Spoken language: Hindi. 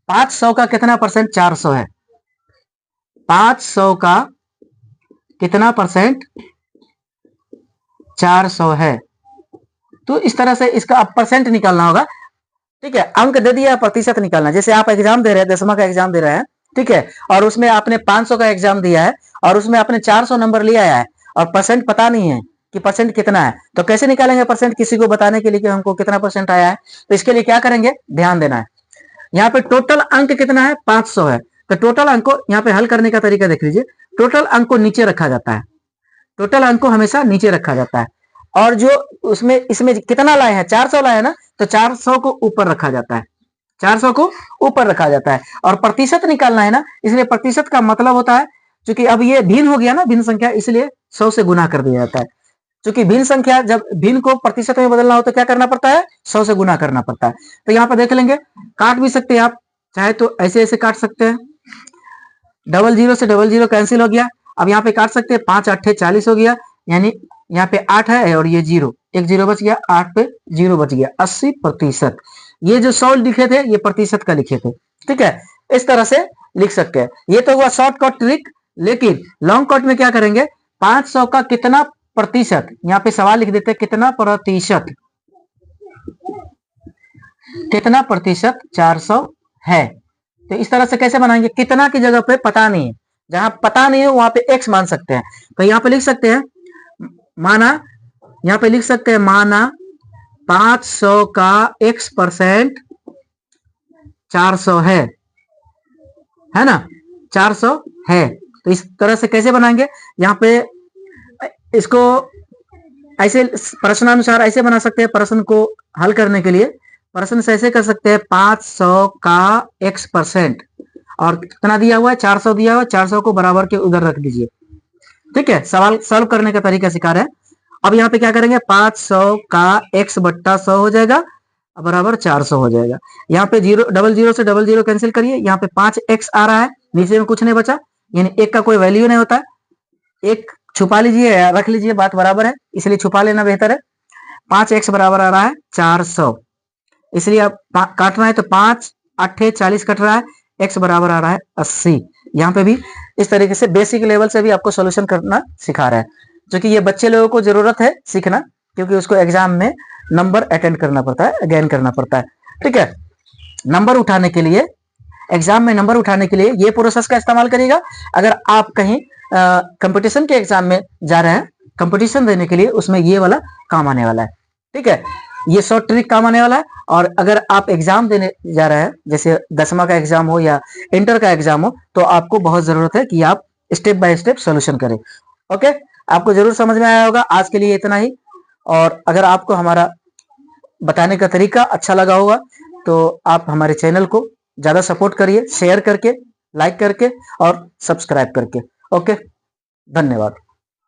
500 का कितना परसेंट 400 है? 500 का कितना परसेंट 400 है? तो इस तरह से इसका अब परसेंट निकालना होगा। ठीक है, अंक दे दिया, प्रतिशत निकालना। जैसे आप एग्जाम दे रहे हैं, 10वां का एग्जाम दे रहे हैं, ठीक है, और उसमें आपने 500 का एग्जाम दिया है और उसमें आपने 400 नंबर लिया है और परसेंट पता नहीं है कि परसेंट कितना है, तो कैसे निकालेंगे परसेंट किसी को बताने के लिए कि हमको कितना परसेंट आया है? तो इसके लिए क्या करेंगे, ध्यान देना है। यहाँ पे टोटल अंक कितना है? 500 है। तो टोटल अंक को यहाँ पे हल करने का तरीका देख लीजिए। टोटल अंक को नीचे रखा जाता है, टोटल अंक को हमेशा नीचे रखा जाता है, और जो उसमें इसमें कितना लाए हैं, 400 लाए हैं ना, तो 400 को ऊपर रखा जाता है, 400 को ऊपर रखा जाता है। और प्रतिशत निकालना है ना, इसलिए प्रतिशत का मतलब होता है, क्योंकि अब ये भिन्न हो गया ना, भिन्न संख्या, इसलिए 100 से गुना कर दिया जाता है। क्योंकि भिन्न संख्या, जब भिन्न को प्रतिशत में बदलना हो तो क्या करना पड़ता है? 100 से गुना करना पड़ता है। तो यहाँ पर देख लेंगे, काट भी सकते हैं आप, चाहे तो ऐसे ऐसे काट सकते हैं, डबल जीरो से डबल जीरो कैंसिल हो गया। अब यहाँ पे काट सकते हैं, 5 8 40 हो गया, यानी यहाँ पे 8 है और ये जीरो, एक जीरो बच गया, 8 पे जीरो बच गया, 80%। ये जो 100 लिखे थे ये प्रतिशत का लिखे थे। ठीक है, इस तरह से लिख सकते हैं। ये तो हुआ शॉर्टकट ट्रिक। लेकिन लॉन्ग कट में क्या करेंगे, 500 का कितना प्रतिशत, यहाँ पे सवाल लिख देते हैं, कितना प्रतिशत, कितना प्रतिशत 400 है। तो इस तरह से कैसे बनाएंगे, कितना की जगह पे पता नहीं है, जहां पता नहीं है वहां पे x मान सकते हैं। तो यहाँ पे लिख सकते हैं, माना, यहाँ पे लिख सकते हैं, माना 500 का x% 400 है ना, 400 है। तो इस तरह से कैसे बनाएंगे, यहाँ पे इसको ऐसे प्रश्नानुसार ऐसे बना सकते हैं। प्रश्न को हल करने के लिए प्रश्न से ऐसे कर सकते हैं, 500 का x%, और कितना दिया हुआ है, 400 दिया हुआ है, 400 को बराबर के उधर रख दीजिए। ठीक है, सवाल सॉल्व करने का तरीका सिखा रहे हैं। अब यहाँ पे क्या करेंगे, 500 का x/100 हो जाएगा बराबर 400 हो जाएगा। यहाँ पे जीरो, डबल जीरो से डबल जीरो कैंसिल करिए, यहाँ पे 5x आ रहा है, नीचे में कुछ नहीं बचा, यानी एक का कोई वैल्यू नहीं होता है। एक छुपा लीजिए या रख लीजिए, बात बराबर है, इसलिए छुपा लेना बेहतर है। 5x बराबर आ रहा है 400, इसलिए अब काटना है तो 5 8 40 कट रहा है, x बराबर आ रहा है 80। यहाँ पे भी इस तरीके से बेसिक लेवल से भी आपको सॉल्यूशन करना सिखा रहा है, जो कि ये बच्चे लोगों को जरूरत है सीखना, क्योंकि उसको एग्जाम में नंबर अटेंड करना पड़ता है, गेन करना पड़ता है। ठीक है, नंबर उठाने के लिए, एग्जाम में नंबर उठाने के लिए ये प्रोसेस का इस्तेमाल करिएगा। अगर आप कहीं कंपटीशन के एग्जाम में जा रहे हैं, कंपटीशन देने के लिए, उसमें ये वाला काम आने वाला है। ठीक है, ये शॉर्ट ट्रिक काम आने वाला है। और अगर आप एग्जाम देने जा रहे हैं, जैसे 10वां का एग्जाम हो या इंटर का एग्जाम हो, तो आपको बहुत जरूरत है कि आप स्टेप बाय स्टेप सोल्यूशन करें। ओके, आपको जरूर समझ में आया होगा। आज के लिए इतना ही। और अगर आपको हमारा बताने का तरीका अच्छा लगा होगा तो आप हमारे चैनल को ज्यादा सपोर्ट करिए, शेयर करके, लाइक करके और सब्सक्राइब करके। ओके, धन्यवाद।